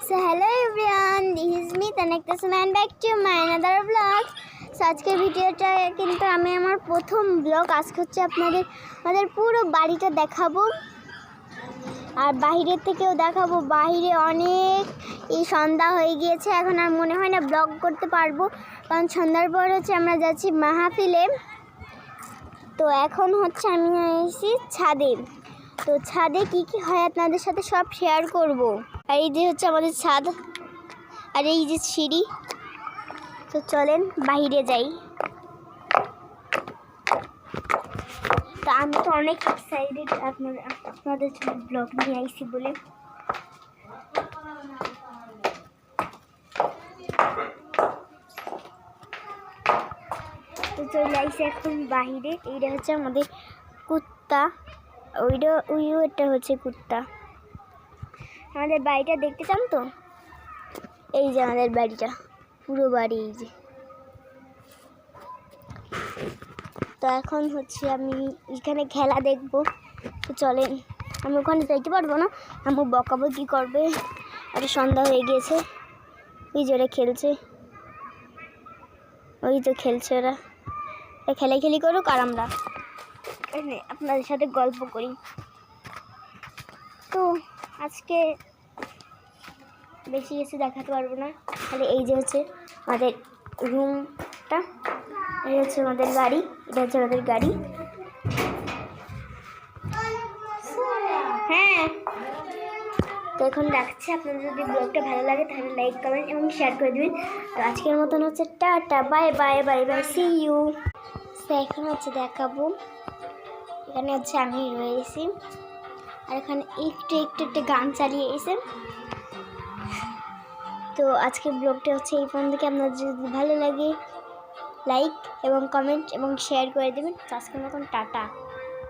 So hello everyone, this is me Tanaktasun and back to my another vlog. So আজকের ভিডিওটা কিন্তু আমি আমার প্রথম ব্লগ আজকে হচ্ছে আমাদের পুরো বাড়িটা দেখাবো আর বাইরের থেকেও দেখাবো। বাইরে অনেক সন্ধ্যা হয়ে গিয়েছে, এখন আর মনে হয় না ব্লগ করতে পারবো, কারণ সন্ধ্যার পর হচ্ছে আমরা যাচ্ছি মাহফিলে। তো এখন হচ্ছে আমি এসেছি ছাদে। তো ছাদে কি কি হয় আপনাদের সাথে সব শেয়ার করব। আর এই যে হচ্ছে আমাদের ছাদ আর এই যে সিঁড়ি। তো চলেন বাইরে যাই। তো আমি তো অনেক এক্সাইটেড আপনাদের ব্লগ নিয়ে আইছি বলে। তো চলে আইসি এখন বাইরে। এইটা হচ্ছে আমাদের কুত্তা, ওইটা হচ্ছে কুত্তা। আমাদের বাড়িটা দেখতে চান তো? এই যে আমাদের বাড়িটা, পুরো বাড়ি এই যে। তো এখন হচ্ছে আমি এখানে খেলা দেখব। তো চলেন, আমি ওখানে যাইতে পারবো না, আমি বকাবকি করবে। আর সন্ধ্যা হয়ে গিয়েছে, ওই যে ওরা খেলছে, ওই তো খেলছে ওরা। খেলাখেলি করুক আর আমরা আপনাদের সাথে গল্প করি। তো আজকে বেশি কিছু দেখাতে পারবো না, তাহলে এই যে হচ্ছে আমাদের রুমটা, এই হচ্ছে আমাদের গাড়ি, এটা হচ্ছে আমাদের গাড়ি। হ্যাঁ, তো এখন রাখছি। আপনাদের যদি ব্লগটা ভালো লাগে তাহলে লাইক কমেন্ট এবং শেয়ার করে দেবেন। তো আজকের মতন হচ্ছে tata, bye bye bye bye, see you. তো এখন হচ্ছে দেখাবো, এখানে হচ্ছে আমি রয়েছি আর এখানে একটু গান চালিয়ে এসে। তো আজকের ব্লগটা হচ্ছে এই পর্যন্ত। আপনার যদি ভালো লাগে লাইক এবং কমেন্ট এবং শেয়ার করে দেবেন। তো আজকের মতন টাটা।